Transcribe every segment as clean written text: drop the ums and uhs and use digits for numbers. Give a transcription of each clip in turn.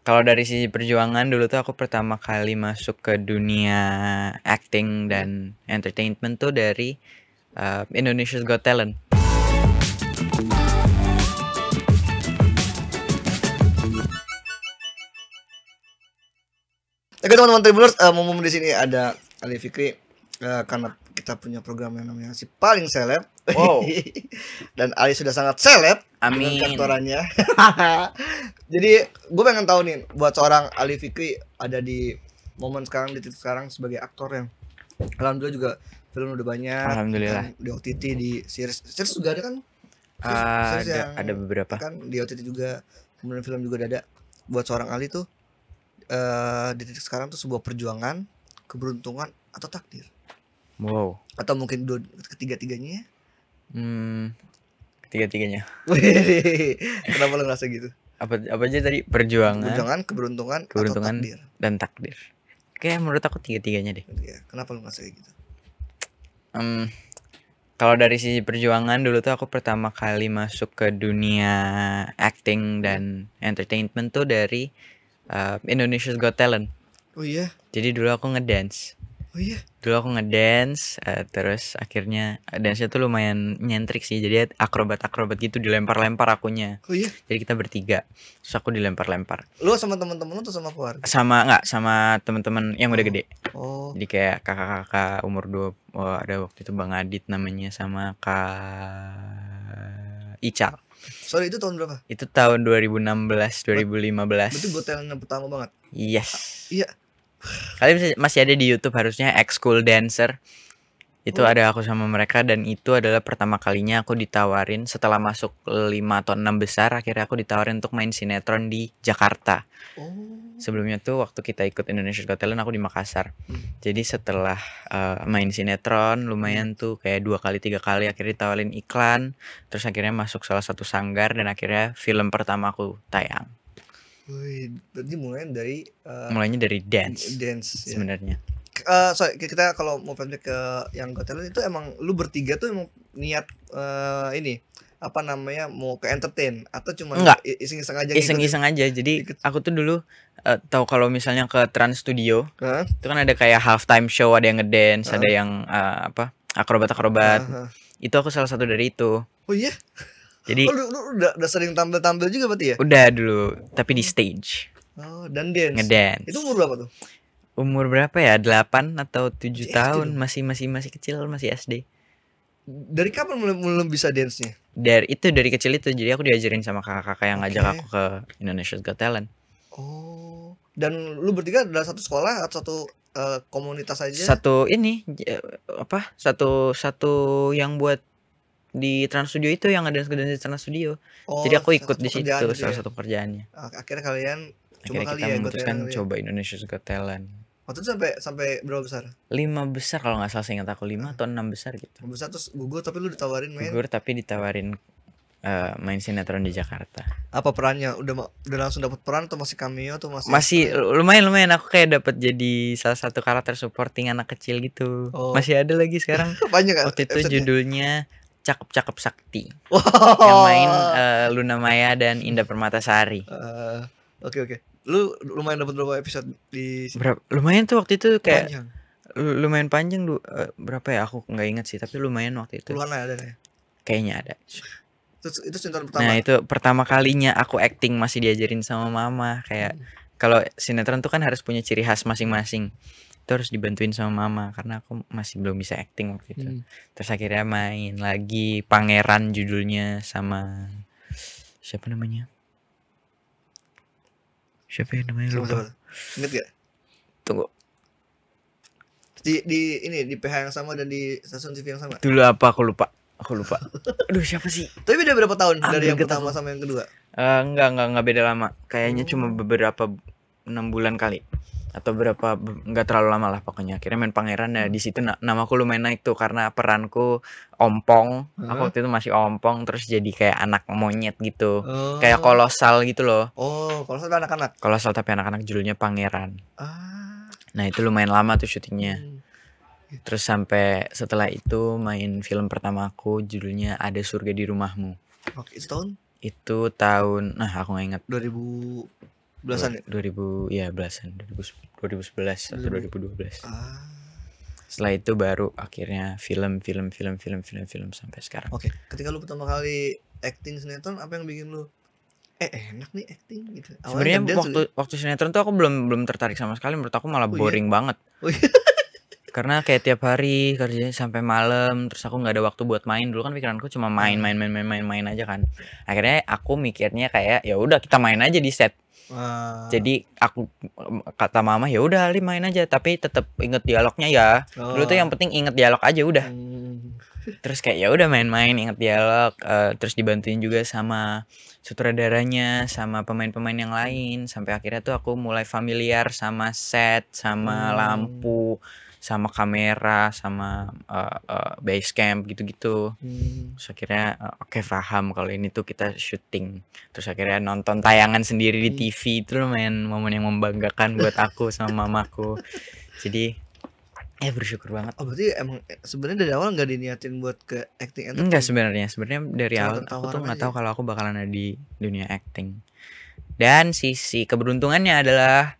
Kalau dari sisi perjuangan dulu tuh aku pertama kali masuk ke dunia acting dan entertainment tuh dari Indonesia's Got Talent. Oke teman-teman Tribuners, mumpung di sini ada Ali Fikri, karena kita punya program yang namanya Si Paling Seleb. Wow. Dan Ali sudah sangat seleb dengan Amin. kantorannya. Jadi gue pengen tahu nih, buat seorang Ali Fikri ada di momen sekarang, di titik sekarang sebagai aktor yang alhamdulillah juga film udah banyak. Alhamdulillah. Kan, di OTT, di series juga ada kan? Ada beberapa. Kan di OTT juga, kemudian film juga ada. Buat seorang Ali tuh di titik sekarang tuh sebuah perjuangan, keberuntungan atau takdir? Wow. Atau mungkin ketiga-tiganya? Ketiga-tiganya. Kenapa lo ngerasa gitu? Apa aja tadi? Perjuangan, keberuntungan atau takdir? Dan takdir. Kayak menurut aku tiga-tiganya deh. Ya, kenapa lo ngerasa kayak gitu? Kalau dari sisi perjuangan dulu tuh aku pertama kali masuk ke dunia acting dan entertainment tuh dari Indonesia's Got Talent. Oh iya. Jadi dulu aku ngedance. Oh iya. Dulu aku ngedance, terus akhirnya dance-nya tuh lumayan nyentrik sih. Jadi akrobat-akrobat gitu, dilempar-lempar akunya. Oh iya. Jadi kita bertiga. Terus aku dilempar-lempar. Lu sama teman-teman lu atau sama keluarga? Sama teman-teman yang udah gede. Oh. Jadi kayak kakak-kakak umur 2, ada waktu itu Bang Adit namanya, sama Kak Ical. Sorry, itu tahun berapa? Itu tahun 2016, 2015. Berarti Got Talent yang pertama banget. Yes. Iya. Kalian masih ada di YouTube harusnya, Ex-School Dancer. Itu ada aku sama mereka, dan itu adalah pertama kalinya aku ditawarin setelah masuk 5 atau 6 besar. Akhirnya aku ditawarin untuk main sinetron di Jakarta. Sebelumnya tuh waktu kita ikut Indonesia's Got Talent aku di Makassar. Jadi setelah main sinetron lumayan tuh kayak 2 kali 3 kali, akhirnya ditawarin iklan. Terus akhirnya masuk salah satu sanggar, dan akhirnya film pertama aku tayang. Wih, berarti mulainya dari dance sebenarnya. Kita kalau mau flashback ke yang Got Talent itu, emang lu bertiga tuh emang niat ini apa namanya, mau ke entertain atau cuma iseng-iseng aja? Iseng-iseng aja. Jadi aku tuh dulu tahu kalau misalnya ke Trans Studio, itu kan ada kayak halftime show, ada yang ngedance, ada yang akrobat-akrobat. Itu aku salah satu dari itu. Oh iya. Jadi lu udah sering tampil juga berarti ya? Udah dulu, tapi di stage. Oh, dan dance. Ngedance. Itu umur berapa tuh? Umur berapa ya? 8 atau 7 tahun, masih kecil, masih SD. Dari kapan mulai bisa dance-nya? Dari kecil itu. Jadi aku diajarin sama kakak-kakak yang ngajak aku ke Indonesia's Got Talent. Oh. Dan lu bertiga adalah satu sekolah atau satu komunitas aja? Satu yang buat di Trans Studio itu, yang ada di Trans Studio. Jadi aku ikut di situ, salah satu kerjaannya. Akhirnya kita memutuskan coba Indonesia's Got Talent. Waktu itu sampai berapa besar? 5 besar kalau nggak salah, ingat aku 5 atau 6 besar gitu. 5 besar terus gugur, tapi lu ditawarin main? Gugur tapi ditawarin main sinetron di Jakarta. Apa perannya? Udah langsung dapat peran atau masih cameo atau masih lumayan aku kayak dapat jadi salah satu karakter supporting anak kecil gitu. Masih ada lagi sekarang. Banyak kan? Waktu itu judulnya Cakep Sakti. Yang main Luna Maya dan Indah Permatasari. Oke. Lu lumayan dapat berapa episode di lumayan tuh waktu itu, kayak panjang. Lumayan panjang. Berapa ya, aku nggak ingat sih, tapi lumayan waktu itu. Puluhan ada ya? Kayaknya ada. Itu sinetron pertama. Nah, itu pertama kalinya aku acting, masih diajarin sama mama. Kayak kalau sinetron tuh kan harus punya ciri khas masing-masing. Itu harus dibantuin sama mama karena aku masih belum bisa acting waktu itu. Terus akhirnya main lagi Pangeran judulnya, sama siapa namanya? Siapa yang namanya, lupa. Ingat gak? Tunggu. Di PH yang sama dan di stasiun TV yang sama. Dulu apa, aku lupa. Aduh, siapa sih? Tapi beda berapa tahun dari yang pertama sama yang kedua? Enggak beda lama. Kayaknya cuma beberapa 6 bulan kali. Atau berapa, enggak terlalu lama lah pokoknya. Akhirnya main Pangeran. Nah, di situ namaku lumayan naik tuh karena peranku ompong. Aku waktu itu masih ompong, terus jadi kayak anak monyet gitu. Kayak kolosal gitu loh. Oh, kolosal tapi anak-anak. Kolosal tapi anak-anak, judulnya Pangeran. Nah, itu lumayan lama tuh syutingnya. Terus sampai setelah itu main film pertama aku, judulnya Ada Surga di Rumahmu. Oke, itu tahun? Itu tahun, aku nggak ingat. 2000 Belasan ya? 2000 ya belasan 2011 atau 2000. 2012. Ah, Setelah itu baru akhirnya film sampai sekarang. oke. Ketika lu pertama kali acting sinetron, apa yang bikin lu enak nih acting gitu? Awalnya Sebenarnya ngedance gitu. waktu sinetron tuh aku belum tertarik sama sekali, menurut aku malah Oh iya? boring banget. Oh iya. Karena kayak tiap hari kerjanya sampai malam, terus aku nggak ada waktu buat main. Dulu kan pikiranku cuma main aja kan. Akhirnya aku mikirnya kayak ya udah kita main aja di set. Jadi aku kata mama ya udah Ali main aja tapi tetap inget dialognya ya. Dulu tuh yang penting inget dialog aja udah. Terus kayak ya udah main-main inget dialog, terus dibantuin juga sama sutradaranya, sama pemain-pemain yang lain sampai akhirnya tuh aku mulai familiar sama set, sama lampu, sama kamera, sama base camp gitu-gitu. Terus akhirnya oke paham kalau ini tuh kita syuting. Terus akhirnya nonton tayangan sendiri di TV itu lumayan momen yang membanggakan buat aku sama mamaku. Jadi ya bersyukur banget. Oh berarti emang sebenarnya dari awal nggak diniatin buat ke acting entertain? Enggak sebenarnya dari Cuma awal aku tuh nggak aja. tahu kalau aku bakalan ada di dunia acting. Dan sisi keberuntungannya adalah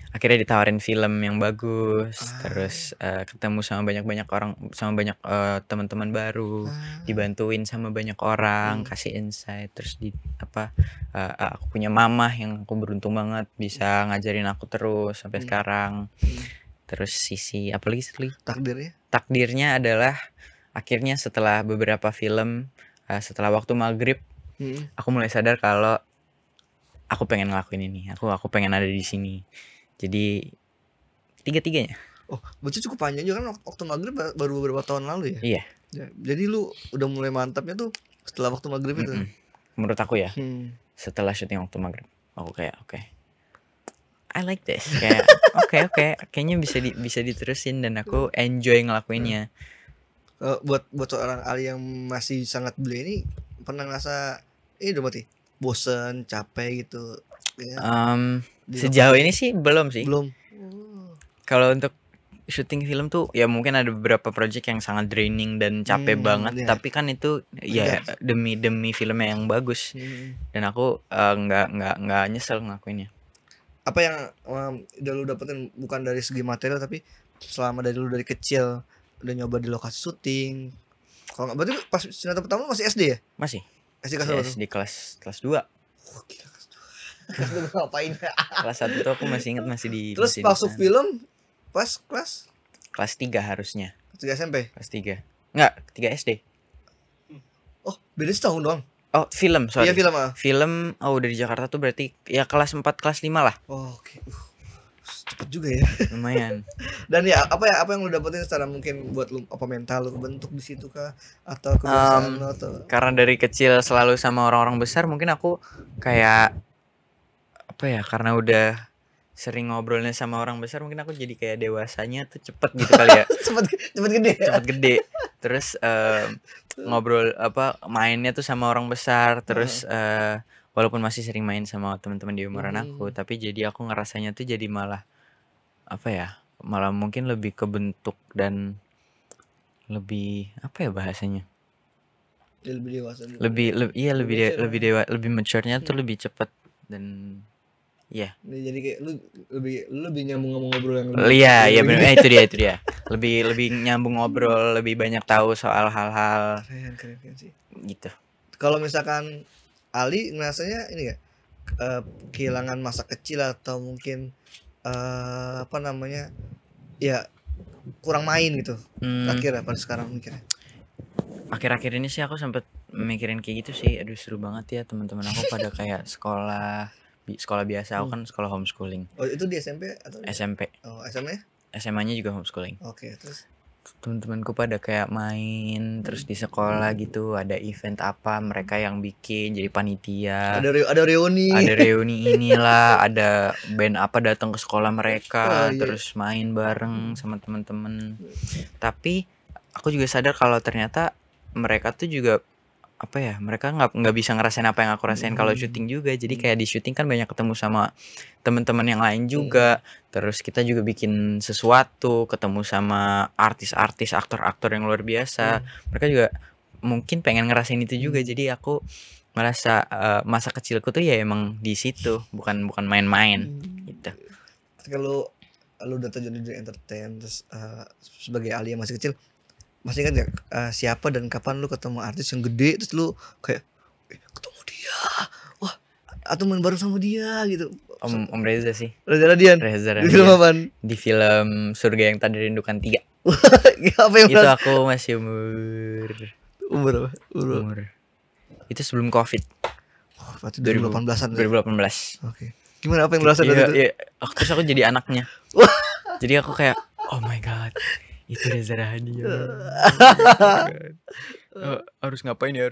akhirnya ditawarin film yang bagus, terus ketemu sama banyak orang, sama banyak teman-teman baru, dibantuin sama banyak orang, kasih insight, terus aku punya mama yang aku beruntung banget bisa ngajarin aku terus sampai sekarang. Terus sisi apa lagi takdirnya adalah akhirnya setelah beberapa film, setelah waktu maghrib, aku mulai sadar kalau aku pengen ngelakuin ini, aku pengen ada di sini. Jadi tiga-tiganya. Oh, berarti cukup panjang juga kan waktu maghrib baru beberapa tahun lalu ya? Iya. Jadi lu udah mulai mantapnya tuh setelah waktu maghrib itu. Menurut aku ya, setelah syuting waktu maghrib, aku kayak oke. I like this. Kayak oke. Kayaknya bisa diterusin dan aku enjoy ngelakuinnya. Buat seorang Ali yang masih sangat belia ini pernah ngerasa ini udah mati bosen, capek gitu ya? Sejauh ini sih belum sih. Belum. Kalau untuk syuting film tuh ya mungkin ada beberapa project yang sangat draining dan capek banget, tapi kan itu ya demi filmnya yang bagus. Dan aku nggak nyesel ngelakuinnya. Apa yang udah lu dapetin bukan dari segi material tapi selama dari lu dari kecil udah nyoba di lokasi syuting? Kalau nggak berarti pas sinetron pertama lu masih SD ya? Masih. SD kelas berapa? SD kelas 2. Oh, gila, kelas 2 ngapain? Kelas 1 tuh aku masih ingat masih di. Terus masuk film pas kelas 3 harusnya. 3 SMP? Kelas 3. Enggak, 3 SD. Oh, beda setahun doang. Oh, film, sorry. Iya, film. Film udah di Jakarta tuh berarti ya kelas 4, kelas 5 lah. Oh, oke. Cepet juga ya. Lumayan. Dan ya apa yang lu dapetin secara mungkin buat lu apa mental lu kebentuk di situ kah atau kebiasaan lu atau karena dari kecil selalu sama orang-orang besar mungkin aku kayak apa ya, karena udah sering ngobrolnya sama orang besar mungkin aku jadi kayak dewasanya tuh cepet gitu kali ya. cepet gede. Cepet gede. Terus ngobrol mainnya tuh sama orang besar, terus walaupun masih sering main sama teman-teman di umuran aku, tapi jadi aku ngerasanya tuh jadi malah malah mungkin lebih kebentuk dan lebih apa ya bahasanya? Lebih dewasa. Lebih mature-nya tuh lebih cepet dan iya. Jadi kayak lu lebih nyambung ngobrol yang iya benar, itu dia. Lebih nyambung ngobrol, lebih banyak tahu soal hal-hal. Keren sih. Gitu. Kalau misalkan Ali ngerasanya ini enggak kehilangan masa kecil atau mungkin ya kurang main gitu. Akhirnya pada sekarang mikirnya. Akhir-akhir ini sih aku sempet mikirin kayak gitu sih. Aduh seru banget ya teman-teman aku pada kayak sekolah biasa, aku kan sekolah homeschooling. Oh, itu di SMP atau SMP. Oh, SMA? SMA-nya juga homeschooling. Oke, terus teman-temanku pada kayak main terus di sekolah gitu, ada event apa mereka yang bikin jadi panitia. Ada reuni. Ada reuni inilah, ada band apa datang ke sekolah mereka, terus main bareng sama teman-teman. Tapi aku juga sadar kalau ternyata mereka tuh juga mereka nggak bisa ngerasain apa yang aku rasain kalau syuting juga. Jadi kayak di syuting kan banyak ketemu sama teman-teman yang lain juga, terus kita juga bikin sesuatu, ketemu sama artis-artis, aktor-aktor yang luar biasa. Mereka juga mungkin pengen ngerasain itu juga. Jadi aku merasa masa kecilku tuh ya emang di situ, bukan main-main gitu. Ketika lu udah terjun di dunia entertain terus sebagai Ali yang masih kecil, masih ingat gak siapa dan kapan lu ketemu artis yang gede terus lu kayak ketemu dia, wah, atau main bareng sama dia gitu? Om Reza sih. Reza Radian. Reza Di film Radian. apaan? Di film Surga Yang Tak Dirindukan 3. Apa yang Itu aku masih umur apa? umur itu sebelum Covid. Oh, berarti 2018-an. 2018. Oke. Gimana, apa yang lu rasain Iya, itu? iya. Terus aku jadi anaknya. Jadi aku kayak, oh my god, itu Reza Radian. Harus ngapain ya?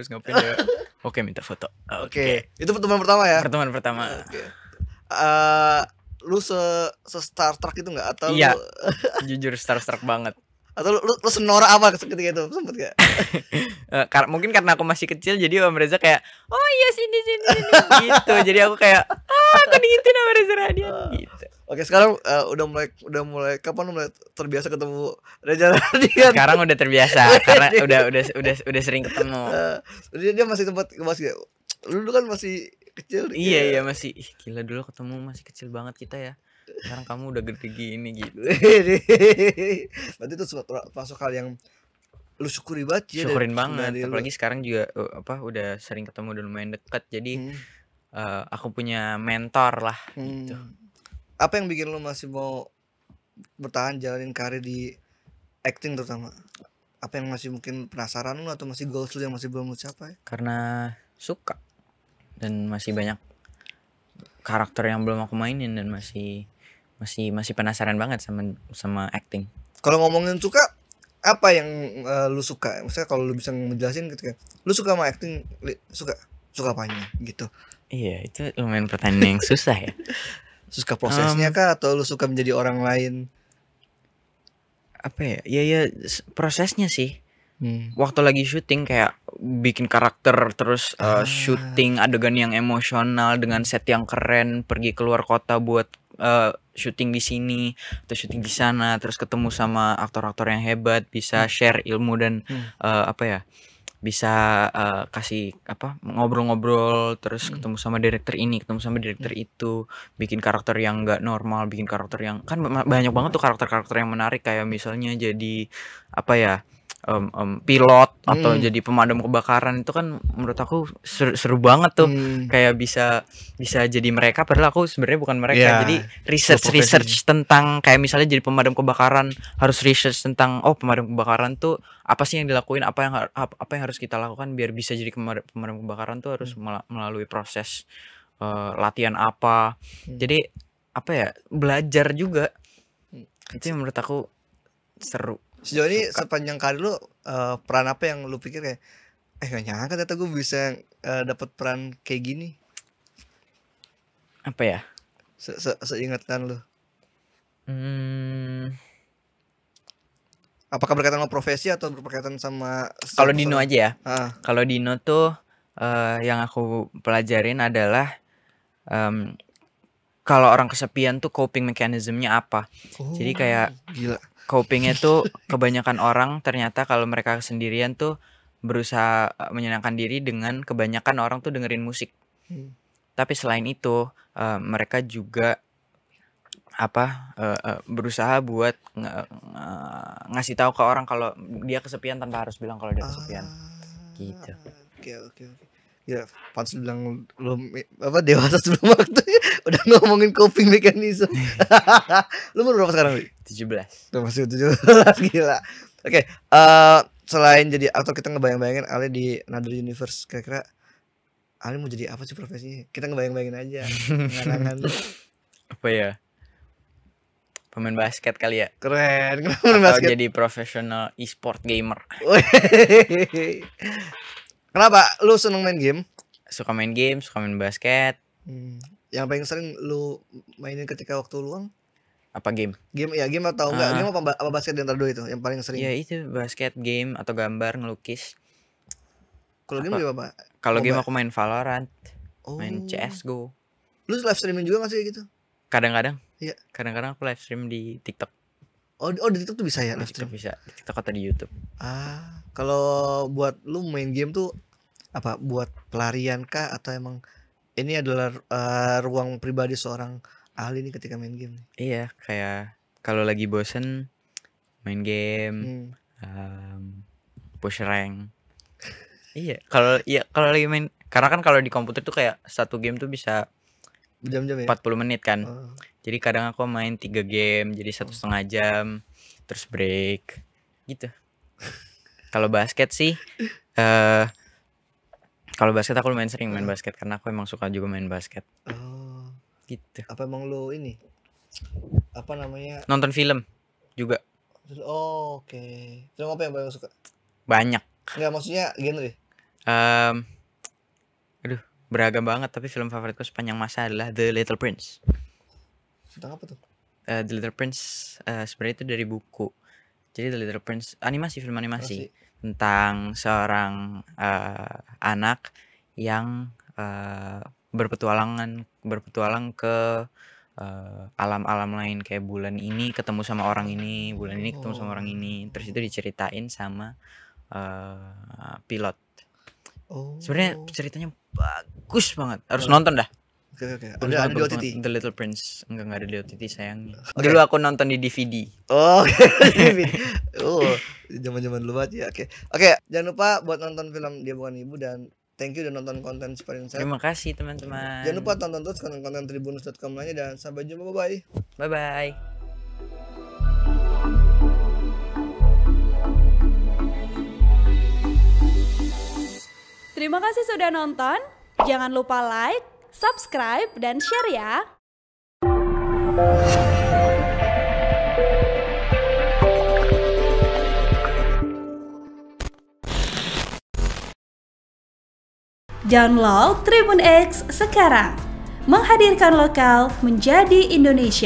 Oke, minta foto. Oke. Itu pertemuan pertama ya? Pertemuan pertama. Oke. Lu se Star Trek itu nggak? Atau Iya. lu Jujur starstruck banget. atau lu senora apa ketika itu? Sempet gak? Mungkin karena aku masih kecil jadi Om Reza kayak, oh iya sini gitu. Jadi aku kayak, aku diingetin sama Reza Radian gitu. Oke, sekarang udah mulai kapan lu mulai terbiasa ketemu Reza Radian? Sekarang udah terbiasa karena udah sering ketemu. Dia masih tempat ngebahas ya. Lu dulu kan masih kecil. Iya masih. Ih, gila, dulu ketemu masih kecil banget kita ya. Sekarang kamu udah gede gini gitu. Berarti itu masuk hal yang lu syukuri banget ya. Syukurin banget. Apalagi sekarang juga udah sering ketemu, udah lumayan dekat. Jadi aku punya mentor lah gitu. Apa yang bikin lu masih mau bertahan jalanin karir di acting terutama? Apa yang masih mungkin penasaran lu atau masih goals lu yang masih belum lu capai? Karena suka dan masih banyak karakter yang belum aku mainin dan masih penasaran banget sama acting. Kalau ngomongin suka, apa yang lu suka? Maksudnya kalau lu bisa ngejelasin gitu kan. Lu suka sama acting, suka apanya gitu? Iya, itu lumayan pertanyaan yang susah ya. Suka prosesnya kah atau lu suka menjadi orang lain? Apa ya? Ya prosesnya sih. Waktu lagi syuting kayak bikin karakter terus syuting adegan yang emosional dengan set yang keren, pergi keluar kota buat syuting di sini atau syuting di sana, terus ketemu sama aktor-aktor yang hebat, bisa share ilmu dan bisa kasih ngobrol-ngobrol, terus ketemu sama director ini, ketemu sama director itu, bikin karakter yang nggak normal, bikin karakter yang kan banyak banget tuh karakter-karakter yang menarik, kayak misalnya jadi pilot atau jadi pemadam kebakaran. Itu kan menurut aku seru banget tuh. Kayak bisa jadi mereka padahal aku sebenarnya bukan mereka. Jadi research tentang kayak misalnya jadi pemadam kebakaran, harus research tentang pemadam kebakaran tuh apa sih yang dilakuin, apa yang harus kita lakukan biar bisa jadi pemadam kebakaran tuh harus melalui proses latihan apa. Jadi belajar juga. Itu yang menurut aku seru. Sejauh ini sepanjang karir lu peran apa yang lu pikir kayak gak nyangka ternyata gue bisa dapat peran kayak gini? Apa ya? Seingatan lu? Apakah berkaitan sama profesi atau berkaitan sama? Kalau Dino aja ya. Kalau Dino tuh yang aku pelajarin adalah kalau orang kesepian tuh coping mechanism-nya apa. Jadi kayak gila. Copingnya tuh kebanyakan orang ternyata kalau mereka sendirian tuh berusaha menyenangkan diri dengan kebanyakan orang tuh dengerin musik. Tapi selain itu mereka juga berusaha buat ngasih tahu ke orang kalau dia kesepian tanpa harus bilang kalau dia kesepian. Gitu. Oke. Ya, pantas bilang belum dewasa sebelum waktunya udah ngomongin coping mechanism. Lu umur berapa sekarang, Wi? 17. Masih 17, gila. Oke, selain jadi aktor, kita ngebayang-bayangin Ali di Another Universe. Kira-kira Ali mau jadi apa sih profesinya? Kita ngebayang-bayangin aja. Ngangan. Apa ya? Pemain basket kali ya. Keren. Atau basket? Jadi profesional e-sport gamer. Kenapa lu seneng main game? Suka main game, suka main basket. Yang paling sering lu mainin ketika waktu luang? Apa game? Game atau enggak? Game apa basket di antara dua itu yang paling sering? Ya itu basket, game atau gambar, ngelukis. Kalau game apa? Kalau game aku main Valorant, main CS:GO. Lu live streaming juga gak sih gitu? Kadang-kadang. Iya. Kadang-kadang aku live stream di TikTok. Oh di TikTok tuh bisa ya live stream? Bisa, di TikTok atau di YouTube. Kalau buat lu main game tuh Apa buat pelarian kah atau emang ini adalah ruang pribadi seorang ahli nih ketika main game nih? Iya, kayak kalau lagi bosen main game, push rank. Iya, kalau lagi main, karena kan kalau di komputer tuh kayak satu game tuh bisa Berjam-jam ya? 40 menit kan. Oh. Jadi kadang aku main 3 game jadi 1,5 jam terus break gitu. Kalau basket sih kalau basket aku lumayan sering main basket karena aku emang suka juga main basket. Oh. Gitu. Apa emang lo ini? Apa namanya? Nonton film juga. Oh, oke. Film apa yang paling suka? Banyak. Enggak, maksudnya genre. Aduh, beragam banget, tapi film favoritku sepanjang masa adalah The Little Prince. Tentang apa tuh? The Little Prince sebenarnya itu dari buku. Jadi The Little Prince animasi, film animasi tentang seorang anak yang berpetualang ke alam-alam lain, kayak bulan ini ketemu sama orang ini, bulan ini ketemu sama orang ini, terus itu diceritain sama pilot. Sebenarnya ceritanya bagus banget, harus nonton dah. Oke. Ada di OTT. The Little Prince enggak ada di OTT sayangnya. Dulu aku nonton di DVD. Oh, zaman-zaman dulu banget ya. Oke, jangan lupa buat nonton film Dia Bukan Ibu, dan thank you udah nonton konten Sparring Insight. Terima kasih teman-teman. Jangan lupa tonton terus konten-konten tribunnews.com lainnya, dan sampai jumpa, bye-bye. Bye-bye. Terima kasih sudah nonton. Jangan lupa like, subscribe, dan share ya. Download Tribun X sekarang. Menghadirkan lokal menjadi Indonesia.